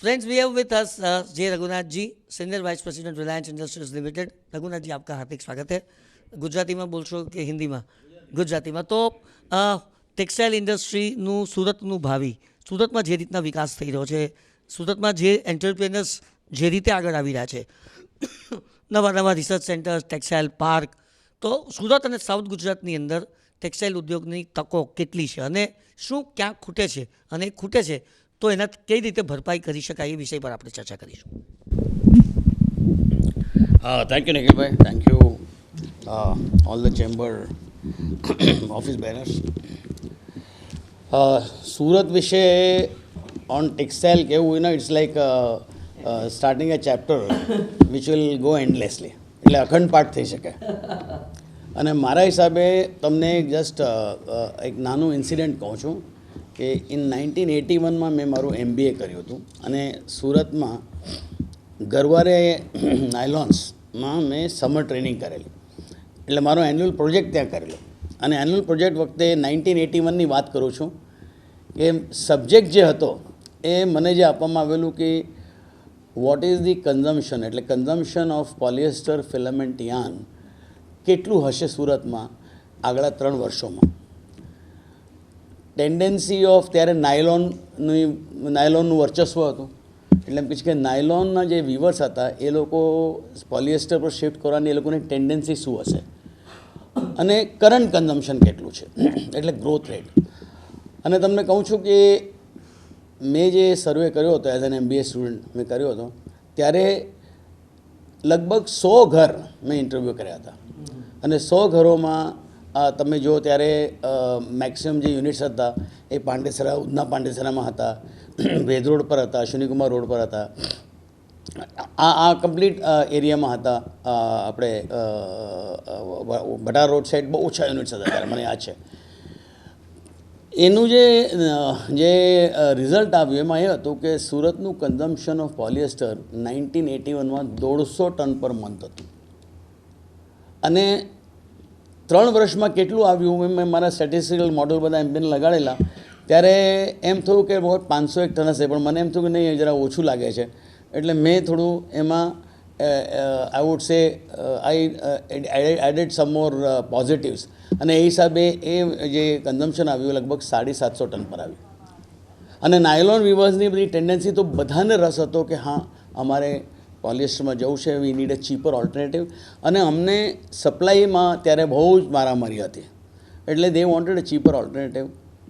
Friends, we have with us J Raghunath ji, senior vice president Reliance Industries Limited. Raghunath ji, आपका हार्दिक स्वागत है. ગુજરાતીમાં બોલશો કે હિન્દીમાં? ગુજરાતીમાં. તો ટેક્સટાઇલ ઇન્ડસ્ટ્રીનું સુરતનું ભાવિ, સુરતમાં જે રીતના વિકાસ થઈ રહ્યો છે, સુરતમાં જે એન્ટરપ્રેનર્સ જે રીતે આગળ આવી રહ્યા છે, નવા નવા રિસર્ચ સેન્ટર્સ, ટેક્સટાઇલ પાર્ક, તો સુરત અને સાઉથ ગુજરાતની અંદર ટેક્સટાઇલ ઉદ્યોગની તકો કેટલી છે અને શું ક્યાં ખૂટે છે, અને ખૂટે છે તો એના કઈ રીતે ભરપાઈ કરી શકાય એ વિષય પર આપણે ચર્ચા કરીશું. Thank you, Nikhil bhai. Thank you, all the chamber office bearers. Surat વિશે on textile કેવું હોય ને, it's like starting a chapter which will go endlessly. એટલે અખંડ પાઠ થઈ શકે. અને મારા હિસાબે તમને જસ્ટ એક નાનું ઇન્સિડન્ટ કહું છું કે ઇન 1981માં મેં મારું MBA કર્યું હતું અને સુરતમાં ગરવારે નાયલોન્સમાં મેં સમર ટ્રેનિંગ કરેલી. એટલે મારો એન્યુઅલ પ્રોજેક્ટ ત્યાં કરેલો. અને એન્યુઅલ પ્રોજેક્ટ વખતે 1981ની વાત કરું છું કે સબ્જેક્ટ જે હતો એ મને જે આપવામાં આવેલું કે વોટ ઇઝ ધી કન્ઝમ્પશન, એટલે consumption of polyester filament yarn કેટલું હશે સુરતમાં આગલા 3 વર્ષોમાં. ટેન્ડન્સી ઓફ ત્યારે નાયલોનનું વર્ચસ્વ હતું. એટલે એમ કહે છે કે નાયલોનના જે વીવર્સ હતા એ લોકો પોલિએસ્ટર પર શિફ્ટ કરવાની એ લોકોની ટેન્ડન્સી શું હશે અને કરંટ કન્ઝમ્પશન કેટલું છે, એટલે ગ્રોથ રેટ. અને તમને કહું છું કે મેં જે સર્વે કર્યો હતો એઝ એન MBA સ્ટુડન્ટ મેં કર્યો હતો ત્યારે લગભગ 100 ઘર મેં ઇન્ટરવ્યૂ કર્યા હતા. અને 100 ઘરોમાં તમે જો ત્યારે મેક્સિમમ જે યુનિટ્સ હતા એ પાંડેસરા, ઉધના પાંડેસરામાં હતા, વેદ રોડ પર હતા, અશ્વિનીકુમાર રોડ પર હતા, આ કમ્પ્લીટ એરિયામાં હતા. આપણે ભટાર રોડ સાઈડ બહુ ઓછા યુનિટ્સ હતા ત્યારે, મને યાદ છે. એનું જે રિઝલ્ટ આવ્યું એમાં એ હતું કે સુરતનું કન્ઝમ્પશન ઓફ પોલિએસ્ટર 1981માં 150 ટન પર મંથ હતું. અને 3 વર્ષમાં કેટલું આવ્યું મેં મારા સ્ટેટિસ્ટિકલ મોડલ બધા એમને લગાડેલા ત્યારે એમ થયું કે બહુ 501 ટન હશે, પણ મને એમ થયું કે નહીં જરા ઓછું લાગે છે. એટલે મેં થોડું એમાં I would say I added sum more positives અને એ હિસાબે એ જે કન્ઝમ્પશન આવ્યું લગભગ 750 ટન પર આવ્યું. અને નાયલોન વીવર્સની બધી ટેન્ડન્સી તો બધાને રસ હતો કે હા અમારે પોલિએસ્ટરમાં જવું છે, we need a cheaper alternative. અને અમને સપ્લાયમાં ત્યારે બહુ જ મારામારી હતી. એટલે they wanted a cheaper alternative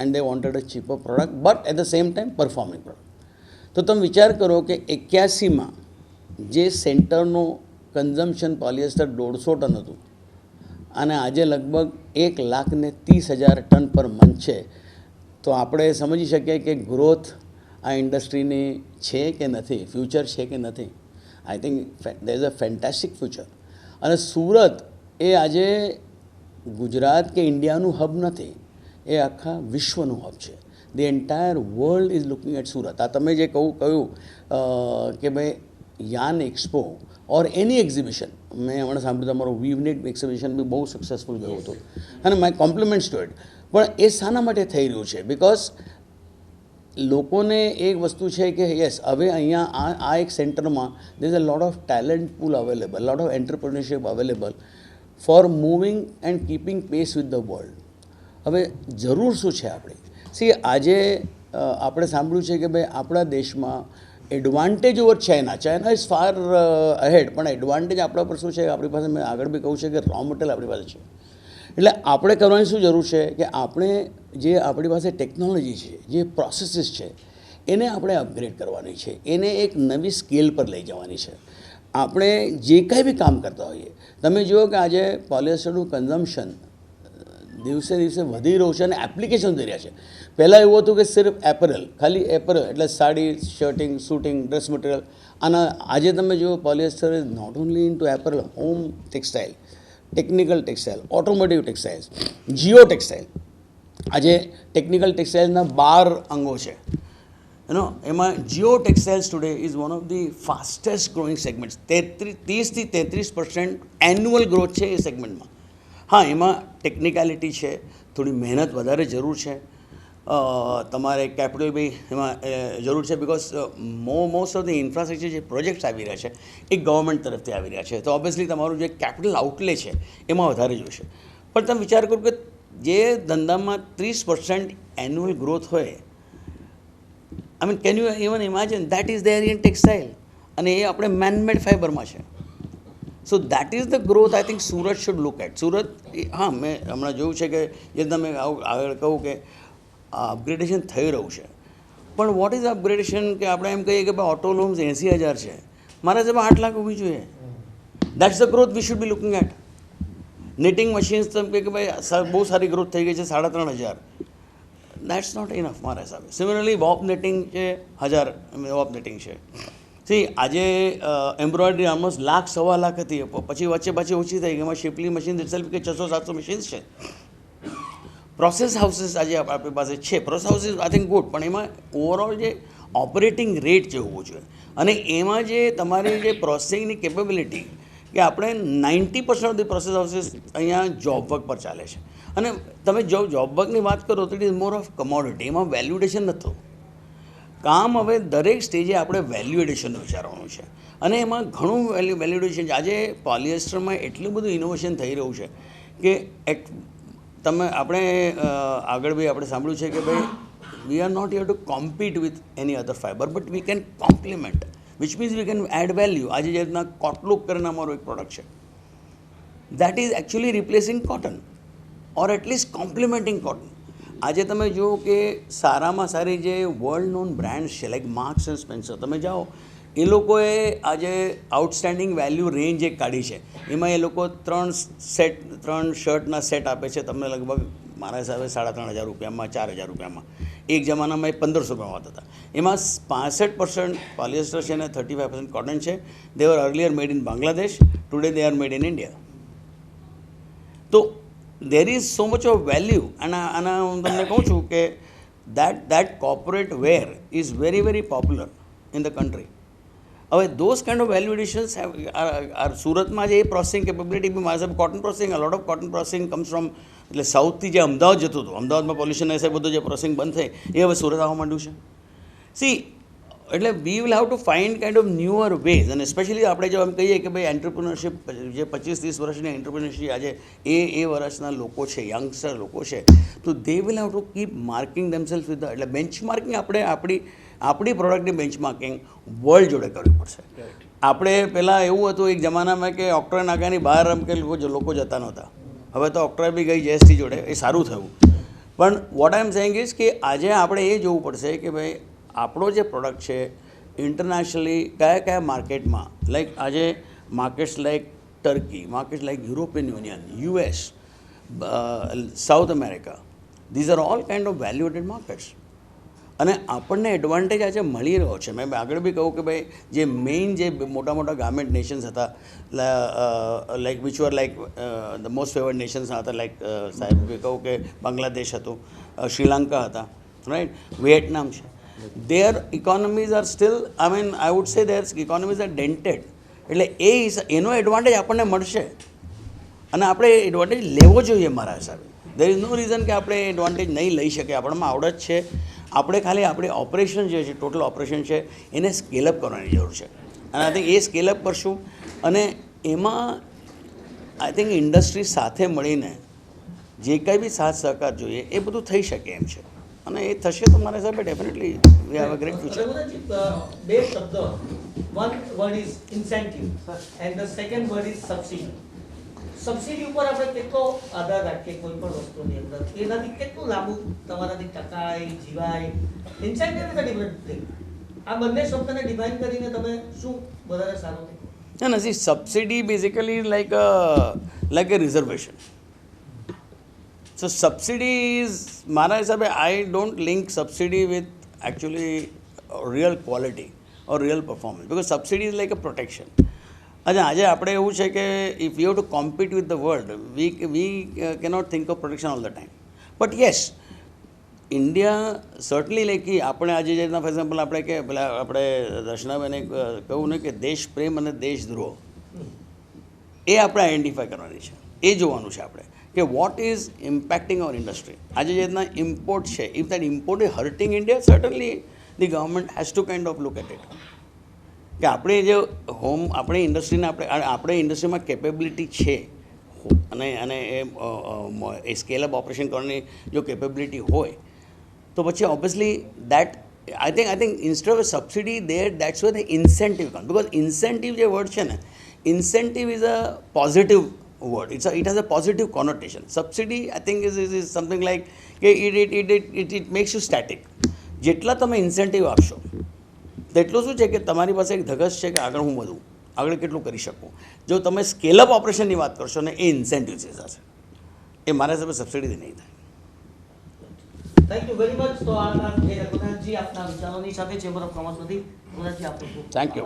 and they wanted a cheaper product but at the same time performing product. તો તમે વિચાર કરો કે 81માં જે સેન્ટરનું કન્ઝમ્પશન પોલિએસ્ટર 150 ટન હતું અને આજે લગભગ 1,30,000 ટન પર મંથ છે. તો આપણે સમજી શકીએ કે ગ્રોથ આ ઇન્ડસ્ટ્રીની છે કે નથી, ફ્યુચર છે કે નથી. I think there is a fantastic future. અને સુરત એ આજે ગુજરાત કે ઇન્ડિયાનું હબ નથી, એ આખા વિશ્વનું હબ છે. The entire world is looking at Surat. આ તમે જે કહ્યું કે ભાઈ yarn expo or any exhibition, મેં હમણાં સાંભળ્યું તમારું વીવનેટ એક્ઝિબિશન બી બહુ સક્સેસફુલ ગયું હતું અને માય કોમ્પ્લિમેન્ટ્સ ટુ ઇટ. પણ એ શાના માટે થઈ રહ્યું છે? બિકોઝ લોકોને એક વસ્તુ છે કે યસ, હવે અહીંયા આ એક સેન્ટરમાં there is a lot of talent pool available, lot of entrepreneurship available for moving and keeping pace with the world. હવે જરૂર શું છે આપણી? સી, આજે આપણે સાંભળ્યું છે કે ભાઈ આપણા દેશમાં advantage over China is far ahead, પણ એડવાન્ટેજ આપણા પર શું છે? આપણી પાસે, મેં આગળ બી કહું છે કે રો મટીરિયલ આપણી પાસે છે. એટલે આપણે કરવાની શું જરૂર છે કે આપણે જે આપણી પાસે ટેકનોલોજી છે, જે પ્રોસેસીસ છે, એને આપણે અપગ્રેડ કરવાની છે, એને એક નવી સ્કેલ પર લઈ જવાની છે. આપણે જે કાંઈ બી કામ કરતા હોઈએ, તમે જુઓ કે આજે પોલિએસ્ટરનું કન્ઝમ્પશન દિવસે દિવસે વધી રહ્યું છે અને એપ્લિકેશન થઈ રહ્યા છે. પહેલાં એવું હતું કે સિર્ફ એપરલ, ખાલી એપરલ એટલે sari, shirting, suiting, dress material. અને આજે તમે જુઓ polyester is not only in to apparel, home textile, technical textile, automotive textiles, geo textile. આજે ટેકનિકલ ટેક્સટાઇલ્સના 12 અંગો છે. એમાં geo textiles today is one of the fastest growing segments. 30 થી 33% એન્યુઅલ ગ્રોથ છે એ સેગમેન્ટમાં. હા, એમાં ટેકનિકાલિટી છે, થોડી મહેનત વધારે જરૂર છે, તમારે કેપિટલ બી એમાં જરૂર છે, because most of the infrastructure જે પ્રોજેક્ટ્સ આવી રહ્યા છે એ ગવર્મેન્ટ તરફથી આવી રહ્યા છે, તો ઓબ્વિયસલી તમારું જે કેપિટલ આઉટલે છે એમાં વધારે જોઈશે. પણ તમે વિચાર કરો કે જે ધંધામાં 30% એન્યુઅલ ગ્રોથ હોય, I mean can you even imagine that is there in textile, અને એ આપણે મેનમેડ ફાઇબરમાં છે. So that is the growth I think Surat should look at. Surat, હા, મેં હમણાં જોયું છે કે જે તમે આગળ કહું કે અપગ્રેડેશન થઈ રહ્યું છે, પણ વોટ ઇઝ અપગ્રેડેશન? કે આપણે એમ કહીએ કે ભાઈ ઓટો લોન્સ 80,000 છે, મારા સાહેબ 8 લાખ હોવી જોઈએ. That's the growth we should be looking at. Knitting machines તમે કે ભાઈ બહુ સારી ગ્રોથ થઈ ગઈ છે 3,500, દેટ્સ નોટ ઇનફ મારા હિસાબે. સિમિલરલી વોપ નેટિંગ છે 1000 વોપ નેટિંગ છે. સી આજે એમ્બ્રોઇડરી ઓલમોસ્ટ 1,00,000-1.25 લાખ હતી, પછી વચ્ચે ઓછી થઈ ગઈ. એમાં શિપલી મશીન ઇટસેલ્ફ કે 600-700 મશીન્સ છે. પ્રોસેસ હાઉસીસ આજે આપણી પાસે છે, process houses I think good, પણ એમાં ઓવરઓલ જે ઓપરેટિંગ રેટ જે હોવો જોઈએ, અને એમાં જે તમારી જે પ્રોસેસિંગની કેપેબિલિટી, કે આપણે 90% ઓફ ધી પ્રોસેસ હાઉસીસ અહીંયા જોબ વર્ક પર ચાલે છે. અને તમે જો જોબ વર્કની વાત કરો તો it is more of commodity, એમાં વેલ્યુએડેશન નથી. કામ હવે દરેક સ્ટેજે આપણે વેલ્યુએડેશનનું વિચારવાનું છે, અને એમાં ઘણું વેલ્યુએડેશન છે. આજે પોલિએસ્ટરમાં એટલું બધું ઇનોવેશન થઈ રહ્યું છે કે આપણે આગળ બી આપણે સાંભળ્યું છે કે ભાઈ we are not here to compete with any other fibre, but we can complement, which means we can add value. આજે જે રીતના કોટલુક કરીને અમારો એક પ્રોડક્ટ છે, that is actually replacing cotton or at least complementing cotton. આજે તમે જુઓ કે સારામાં સારી જે વર્લ્ડ નોન બ્રાન્ડ્સ છે લાઈક માર્ક્સ એન્ડ સ્પેન્સર, તમે જાઓ એ લોકોએ આજે આઉટસ્ટેન્ડિંગ વેલ્યુ રેન્જ એક કાઢી છે. એમાં એ લોકો 3 શર્ટના સેટ આપે છે તમને લગભગ મારા હિસાબે 3,500 રૂપિયામાં, 4,000 રૂપિયામાં. એક જમાનામાં એ 1,500 રૂપિયામાં હતા. એમાં 65% પોલિએસ્ટર છે અને 35% કોટન છે. They were earlier made in Bangladesh, today they are made in India. તો there is so much of value. આના હું તમને કહું છું કે that corporate wear is very very popular in the country. હવે those kind of value additions સુરતમાં જે એ પ્રોસેસિંગ કેપેબિલિટી બી મારા સાહેબ cotton processing, a lot of cotton processing comes from, એટલે સાઉથથી જે અમદાવાદ જતું હતું, અમદાવાદમાં પોલ્યુશન હશે બધું જે પ્રોસેસિંગ બંધ થઈ એ હવે સુરત આવવા માંડ્યું છે. સી એટલે we will have to find kind of newer ways, અને સ્પેશિયલી આપણે જો એમ કહીએ કે ભાઈ એન્ટરપ્રિનરશિપ જે 25-30 વર્ષની એન્ટરપ્રિનરશિપ આજે એ વર્ષના લોકો છે, યંગસ્ટર લોકો છે, તો they will have to keep marking themselves with એટલે બેન્ચમાર્કિંગ આપણે આપણી પ્રોડક્ટની બેન્ચમાર્કિંગ વર્લ્ડ જોડે કરવી પડશે. આપણે પહેલાં એવું હતું એક જમાનામાં કે ઓક્ટ્રા નાકાની બહાર એમ કે લોકો જતા નહોતા, હવે તો ઓક્ટ્રા બી ગઈ જીએસટી જોડે, એ સારું થયું. પણ what I am saying is કે આજે આપણે એ જોવું પડશે કે ભાઈ આપણો જે પ્રોડક્ટ છે ઇન્ટરનેશનલી કયા માર્કેટમાં, લાઈક આજે markets like Turkey, markets like European Union, US, South America, these are all kind of valuated markets. અને આપણને એડવાન્ટેજ આજે મળી રહ્યો છે. મેં આગળ બી કહું કે ભાઈ જે મેઇન જે મોટા મોટા ગાર્મેન્ટ નેશન્સ હતા, like which var like the most favoured Nations હતા, લાઈક સાહેબ બી કહું કે બાંગ્લાદેશ હતું, શ્રીલંકા હતા, રાઈટ, વિયેટનામ છે. their economies are still, I mean, I would say their economies are dented. એટલે એનો એડવાન્ટેજ આપણને મળશે અને આપણે એડવાન્ટેજ લેવો જોઈએ મારા હિસાબે. દેર ઇઝ નો રીઝન કે આપણે એડવાન્ટેજ નહીં લઈ શકીએ. આપણામાં આવડત છે, આપણે ખાલી આપણે ઓપરેશન જે છે, ટોટલ ઓપરેશન છે, એને સ્કેલઅપ કરવાની જરૂર છે. અને આઈ થિંક એ સ્કેલઅપ કરશું, અને એમાં આઈ થિંક ઇન્ડસ્ટ્રી સાથે મળીને જે કંઈ બી સાથ સહકાર જોઈએ એ બધું થઈ શકે એમ છે. અને એ થશે તો મારા હિસાબે definitely we have a great future. બે શબ્દ, one word is incentive and the second word is subsidy. Subsidy ઉપર આપણે કેટલો આધાર રાખીએ કોઈ પણ વસ્તુની અંદર, એનાથી કેટલું લાંબુ તમારાથી ટકાય જીવાય. Incentive is a different thing. આ બંને શબ્દને ડિફાઇન કરીને તમે શું વધારે સારું થાય? ના, see subsidy basically like a reservation. So subsidy is, મારા હિસાબે I don't link subsidy with actually real quality or real performance, because subsidy is like a protection. આજે આપણે એવું છે કે if you have to compete with the world, we cannot think of protection all the time. But yes, India certainly like આપણે આજે જે રીતના for example આપણે કે પેલા આપણે દર્શનાબેને કહ્યું ને કે દેશ પ્રેમ અને દેશદ્રોહ, એ આપણે આઈડેન્ટિફાય કરવાની છે, એ જોવાનું છે આપણે કે what is impacting our industry. આજે જે રીતના ઇમ્પોર્ટ છે, if that import is hurting India, certainly the government has to kind of look at it. કે આપણે જે આપણી ઇન્ડસ્ટ્રીને આપણે ઇન્ડસ્ટ્રીમાં કેપેબિલિટી છે અને અને એ સ્કેલઅપ ઓપરેશન કરવાની જો કેપેબિલિટી હોય તો પછી obviously that I think instead of subsidy there that's where the incentive come. Because incentive જે વર્ડ છે ને, incentive is a positive word. It has a positive connotation. Subsidy, I think, is something like it makes you static. જેટલા તમે incentive આપશો તેટલું શું છે કે તમારી પાસે એક ધગશ છે કે આગળ હું વધું, આગળ કેટલું કરી શકું. જો તમે સ્કેલઅપ ઓપરેશનની વાત કરશો ને, એ ઇન્સેન્ટિવ છે હશે, એ મારા હિસાબે સબસિડીથી નહીં થાય. Thank you very much. તો આ રઘુનાથજી આપના વિચારોની સાથે ચેમ્બર ઓફ કોમર્સમાંથી રઘુનાથજી આપનું થેન્ક યુ.